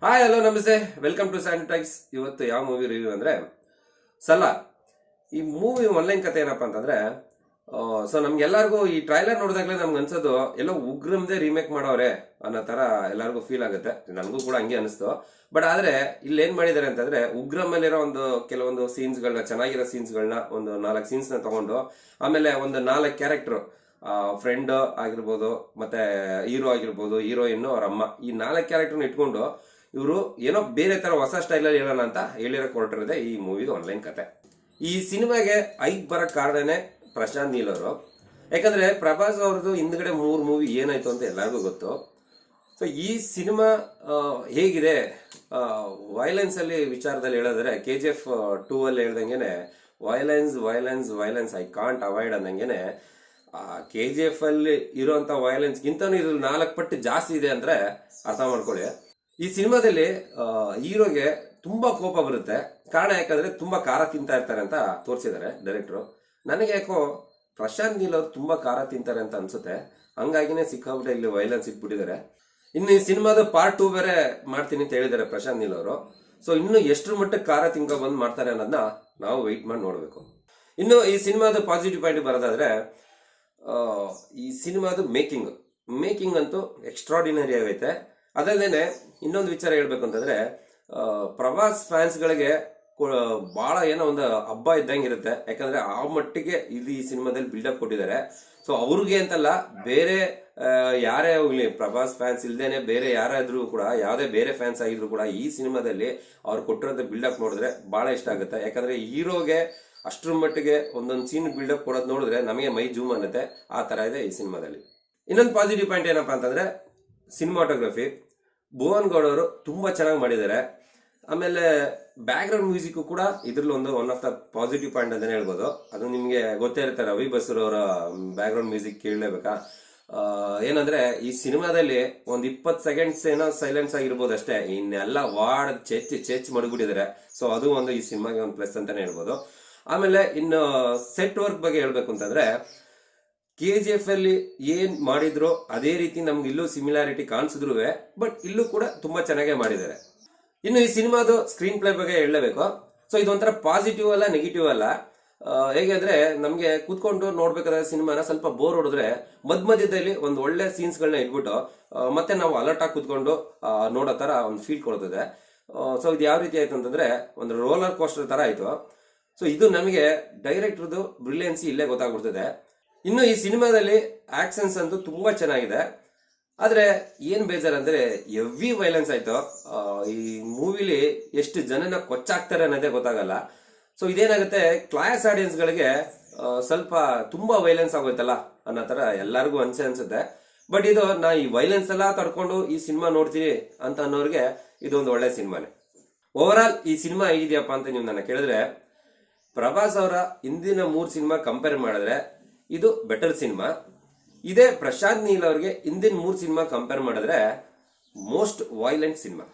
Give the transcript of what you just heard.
Hi hello ನಮಸ್ತೆ, welcome to ಸ್ಯಾಂಟಾಕ್ಸ್. ಇವತ್ತು ಯಾವ ಮೂವಿ ರಿವ್ಯೂ ಅಂದ್ರೆ ಸಲಾರ್. ಈ ಮೂವಿ ಆನ್ಲೈನ್ ಕತೆ ಏನಪ್ಪಾ ಅಂತಂದ್ರೆ, ಸೊ ನಮ್ಗೆಲ್ಲರಿಗೂ ಈ ಟ್ರೈಲರ್ ನೋಡಿದಾಗಲೇ ನಮ್ಗೆ ಅನ್ಸೋದು ಎಲ್ಲೋ ಉಗ್ರಮ್ದೇ ರೀಮೇಕ್ ಮಾಡೋರೆ ಅನ್ನೋ ತರ ಎಲ್ಲರಿಗೂ ಫೀಲ್ ಆಗುತ್ತೆ. ನನಗೂ ಕೂಡ ಹಂಗೆ ಅನಿಸ್ತು. ಬಟ್ ಆದ್ರೆ ಇಲ್ಲಿ ಏನ್ ಮಾಡಿದ್ದಾರೆ ಅಂತಂದ್ರೆ, ಉಗ್ರಮಲ್ಲಿರೋ ಒಂದು ಕೆಲವೊಂದು ಸೀನ್ಸ್ಗಳನ್ನ, ಚೆನ್ನಾಗಿರೋ ಸೀನ್ಸ್ಗಳನ್ನ, ಒಂದು 4 ಸೀನ್ಸ್ನ ತಗೊಂಡು, ಆಮೇಲೆ ಒಂದು 4 ಕ್ಯಾರೆಕ್ಟರ್, ಫ್ರೆಂಡ್ ಆಗಿರ್ಬೋದು, ಮತ್ತೆ ಹೀರೋ ಆಗಿರ್ಬೋದು, ಹೀರೋಯಿನ್, ಅವ್ರ ಅಮ್ಮ, ಈ 4 ಕ್ಯಾರೆಕ್ಟರ್ನ ಇಟ್ಕೊಂಡು ಇವರು ಏನೋ ಬೇರೆ ತರ ಹೊಸ ಸ್ಟೈಲಲ್ಲಿ ಹೇಳೋಣ ಅಂತ ಹೇಳಿರಕ್ಕೆ ಹೊರಟಿರೋದೆ ಈ ಮೂವಿದು ಆನ್ಲೈನ್ ಕತೆ. ಈ ಸಿನಿಮಾಗೆ ಐಕ್ ಬರಕ್ ಕಾರಣನೇ ಪ್ರಶಾಂತ್ ನೀಲ್ ಅವರು. ಯಾಕಂದ್ರೆ ಪ್ರಭಾಸ್ ಅವ್ರದ್ದು ಹಿಂದ್ಗಡೆ 3 ಮೂವಿ ಏನಾಯ್ತು ಅಂತ ಎಲ್ಲರಿಗೂ ಗೊತ್ತು. ಸೊ ಈ ಸಿನಿಮಾ ಹೇಗಿದೆ, ವೈಲೆನ್ಸ್ ಅಲ್ಲಿ ವಿಚಾರದಲ್ಲಿ ಹೇಳಿದ್ರೆ KGF 2 ಅಲ್ಲಿ ಹೇಳ್ದಂಗೆನೆ violence violence violence I can't avoid ಅಂದಂಗೆನೆ, KGF ಅಲ್ಲಿ ಇರುವಂತ ವೈಲೆನ್ಸ್ ಗಿಂತನೂ ಇದು 4 ಪಟ್ಟು ಜಾಸ್ತಿ ಇದೆ ಅಂದ್ರೆ ಅರ್ಥ ಮಾಡ್ಕೊಳ್ಳಿ. ಈ ಸಿನಿಮಾದಲ್ಲಿ ಹೀರೋಗೆ ತುಂಬಾ ಕೋಪ ಬರುತ್ತೆ. ಕಾರಣ ಯಾಕಂದ್ರೆ ತುಂಬಾ ಖಾರ ತಿಂತಾ ಇರ್ತಾರೆ ಅಂತ ತೋರಿಸಿದ್ದಾರೆ ಡೈರೆಕ್ಟ್ರು. ನನಗೆ ಯಾಕೋ ಪ್ರಶಾಂತ್ ನೀಲ್ ಅವ್ರು ತುಂಬಾ ಖಾರ ತಿಂತಾರೆ ಅಂತ ಅನ್ಸುತ್ತೆ. ಹಂಗಾಗಿನೇ ಸಿಕ್ಕಾಬಿಟ್ಟೆ ಇಲ್ಲಿ ವೈಲೆನ್ಸ್ ಇಟ್ಬಿಟ್ಟಿದ್ದಾರೆ. ಇನ್ನು ಈ ಸಿನಿಮಾದ ಪಾರ್ಟ್ 2 ಬೇರೆ ಮಾಡ್ತೀನಿ ಅಂತ ಹೇಳಿದ್ದಾರೆ ಪ್ರಶಾಂತ್ ನೀಲ್ ಅವರು. ಸೊ ಇನ್ನು ಎಷ್ಟರ ಮಟ್ಟಕ್ಕೆ ಖಾರ ತಿನ್ಕೊ ಬಂದ್ ಮಾಡ್ತಾರೆ ಅನ್ನೋದನ್ನ ನಾವು ವೆಯ್ಟ್ ಮಾಡಿ ನೋಡ್ಬೇಕು. ಇನ್ನು ಈ ಸಿನಿಮಾದ ಪಾಸಿಟಿವ್ ಪಾಯಿಂಟ್ ಬರೋದಾದ್ರೆ, ಈ ಸಿನಿಮಾದ ಮೇಕಿಂಗ್ ಅಂತೂ ಎಕ್ಸ್ಟ್ರಾಡಿನರಿ ಆಗೈತೆ. ಅದಲ್ಲದೆ ಇನ್ನೊಂದು ವಿಚಾರ ಹೇಳ್ಬೇಕು ಅಂತಂದ್ರೆ, ಪ್ರವಾಸ್ ಫ್ಯಾನ್ಸ್ಗಳಿಗೆ ಬಹಳ ಏನೋ ಒಂದು ಹಬ್ಬ ಇದ್ದಂಗಿರುತ್ತೆ. ಯಾಕಂದ್ರೆ ಆ ಮಟ್ಟಿಗೆ ಇಲ್ಲಿ ಈ ಸಿನಿಮಾದಲ್ಲಿ ಬಿಲ್ಡಪ್ ಕೊಟ್ಟಿದ್ದಾರೆ. ಸೊ ಅವ್ರಿಗೆ ಅಂತಲ್ಲ, ಬೇರೆ ಯಾರೇ ಹೋಗ್ಲಿ, ಪ್ರಭಾಸ್ ಫ್ಯಾನ್ಸ್ ಇಲ್ದೇನೆ ಬೇರೆ ಯಾರಾದ್ರೂ ಕೂಡ, ಯಾವ್ದೇ ಬೇರೆ ಫ್ಯಾನ್ಸ್ ಆಗಿದ್ರು ಕೂಡ ಈ ಸಿನಿಮಾದಲ್ಲಿ ಅವ್ರು ಕೊಟ್ಟಿರೋಂಥ ಬಿಲ್ಡಪ್ ನೋಡಿದ್ರೆ ಬಹಳ ಇಷ್ಟ ಆಗುತ್ತೆ. ಯಾಕಂದ್ರೆ ಹೀರೋಗೆ ಅಷ್ಟ್ರ ಮಟ್ಟಿಗೆ ಒಂದೊಂದು ಸೀನ್ ಬಿಲ್ಡಪ್ ಕೊಡೋದು ನೋಡಿದ್ರೆ ನಮಗೆ ಮೈ ಜೂಮ್ ಅನ್ನತ್ತೆ. ಆ ತರ ಇದೆ ಈ ಸಿನಿಮಾದಲ್ಲಿ. ಇನ್ನೊಂದು ಪಾಸಿಟಿವ್ ಪಾಯಿಂಟ್ ಏನಪ್ಪಾ ಅಂತಂದ್ರೆ, ಸಿನಿಮಾಟೋಗ್ರಫಿ. ಭುವನ್ ಗೌಡ್ ಅವರು ತುಂಬಾ ಚೆನ್ನಾಗಿ ಮಾಡಿದ್ದಾರೆ. ಆಮೇಲೆ ಬ್ಯಾಕ್ ಗ್ರೌಂಡ್ ಮ್ಯೂಸಿಕ್ ಕೂಡ ಇದ್ರಲ್ಲಿ one of the positive point ಅಂತಾನೆ ಹೇಳ್ಬೋದು. ಅದು ನಿಮ್ಗೆ ಗೊತ್ತೇ ಇರುತ್ತೆ, ರವಿ ಬಸ್ರು ಅವರ ಬ್ಯಾಕ್ ಗ್ರೌಂಡ್ ಮ್ಯೂಸಿಕ್ ಕೇಳಲೇಬೇಕಾ. ಏನಂದ್ರೆ ಈ ಸಿನಿಮಾದಲ್ಲಿ ಒಂದು 20 ಸೆಕೆಂಡ್ಸ್ ಏನೋ ಸೈಲೆನ್ಸ್ ಆಗಿರ್ಬೋದು ಅಷ್ಟೇ, ಇನ್ನೆಲ್ಲ ವಾರ್ಡ್ ಚೆಚ್ ಮಡಗ್ಬಿಟ್ಟಿದ್ದಾರೆ. ಸೊ ಅದು ಒಂದು ಈ ಸಿನಿಮಾಗೆ ಒಂದು ಪ್ಲಸ್ ಅಂತಾನೆ ಹೇಳ್ಬೋದು. ಆಮೇಲೆ ಇನ್ನು ಸೆಟ್ ವರ್ಕ್ ಬಗ್ಗೆ ಹೇಳ್ಬೇಕು ಅಂತಂದ್ರೆ, KGF ಅಲ್ಲಿ ಏನ್ ಮಾಡಿದ್ರು ಅದೇ ರೀತಿ ನಮ್ಗೆ ಇಲ್ಲೂ ಸಿಮಿಲಾರಿಟಿ ಕಾಣಿಸಿದ್ರು, ಬಟ್ ಇಲ್ಲೂ ಕೂಡ ತುಂಬಾ ಚೆನ್ನಾಗೇ ಮಾಡಿದ್ದಾರೆ. ಇನ್ನು ಈ ಸಿನಿಮಾದ ಸ್ಕ್ರೀನ್ ಪ್ಲೇ ಬಗ್ಗೆ ಹೇಳಲೇಬೇಕು. ಸೊ ಇದೊಂಥರ ಪಾಸಿಟಿವ್ ಅಲ್ಲ, ನೆಗೆಟಿವ್ ಅಲ್ಲ. ಹೇಗೆ ಅಂದ್ರೆ, ನಮ್ಗೆ ಕೂತ್ಕೊಂಡು ನೋಡ್ಬೇಕಾದ್ರೆ ಸಿನಿಮಾನ ಸ್ವಲ್ಪ ಬೋರ್ ಹೊಡೆದ್ರೆ ಮಧ್ಯದಲ್ಲಿ ಒಂದು ಒಳ್ಳೆ ಸೀನ್ಸ್ ಗಳನ್ನ ಇಟ್ಬಿಟ್ಟು ಮತ್ತೆ ನಾವು ಅಲರ್ಟ್ ಆಗಿ ಕೂತ್ಕೊಂಡು ನೋಡೋ ತರ ಒಂದು ಫೀಲ್ ಕೊಡ್ತದೆ. ಸೊ ಇದು ಯಾವ ರೀತಿ ಆಯ್ತು ಅಂತಂದ್ರೆ, ಒಂದು ರೋಲರ್ ಕೋಸ್ಟರ್ ತರ ಆಯ್ತು. ಸೊ ಇದು ನಮಗೆ ಡೈರೆಕ್ಟರ್ದು ಬ್ರಿಲಿಯನ್ಸಿ ಇಲ್ಲೇ ಗೊತ್ತಾಗ್ಬಿಡ್ತದೆ. ಇನ್ನು ಈ ಸಿನಿಮಾದಲ್ಲಿ ಆಕ್ಷನ್ಸ್ ಅಂತೂ ತುಂಬಾ ಚೆನ್ನಾಗಿದೆ. ಆದ್ರೆ ಏನ್ ಬೇಜಾರಂದ್ರೆ ಹೆವಿ ವೈಲೆನ್ಸ್ ಆಯ್ತು. ಈ ಮೂವಿಲಿ ಎಷ್ಟು ಜನನ ಕೊಚ್ಚಾಕ್ತಾರೆ ಅನ್ನೋದೇ ಗೊತ್ತಾಗಲ್ಲ. ಸೊ ಇದೇನಾಗುತ್ತೆ, ಕ್ಲಾಸ್ ಆಡಿಯನ್ಸ್ ಗಳಿಗೆ ಸ್ವಲ್ಪ ತುಂಬಾ ವೈಲೆನ್ಸ್ ಆಗೋಯ್ತಲ್ಲ ಅನ್ನೋ ತರ ಎಲ್ಲರಿಗೂ ಅನ್ಸುತ್ತೆ. ಬಟ್ ಇದು ನಾ ಈ ವೈಲೆನ್ಸ್ ಎಲ್ಲ ತಡ್ಕೊಂಡು ಈ ಸಿನಿಮಾ ನೋಡ್ತೀನಿ ಅಂತ ಅನ್ನೋರಿಗೆ ಇದೊಂದು ಒಳ್ಳೆ ಸಿನಿಮಾನೇ. ಓವರ್ ಆಲ್ ಈ ಸಿನಿಮಾ ಹೇಗಿದೆಯಪ್ಪ ಅಂತ ನೀವು ನನ್ನ ಕೇಳಿದ್ರೆ, ಪ್ರಭಾಸ್ ಅವರ ಹಿಂದಿನ 3 ಸಿನಿಮಾ ಕಂಪೇರ್ ಮಾಡಿದ್ರೆ ಇದು ಬೆಟರ್ ಸಿನಿಮಾ. ಇದೇ ಪ್ರಶಾಂತ್ ನೀಲ್ ಅವ್ರಿಗೆ ಹಿಂದಿನ 3 ಸಿನಿಮಾ ಕಂಪೇರ್ ಮಾಡಿದ್ರೆ ಮೋಸ್ಟ್ ವೈಲೆಂಟ್ ಸಿನಿಮಾ.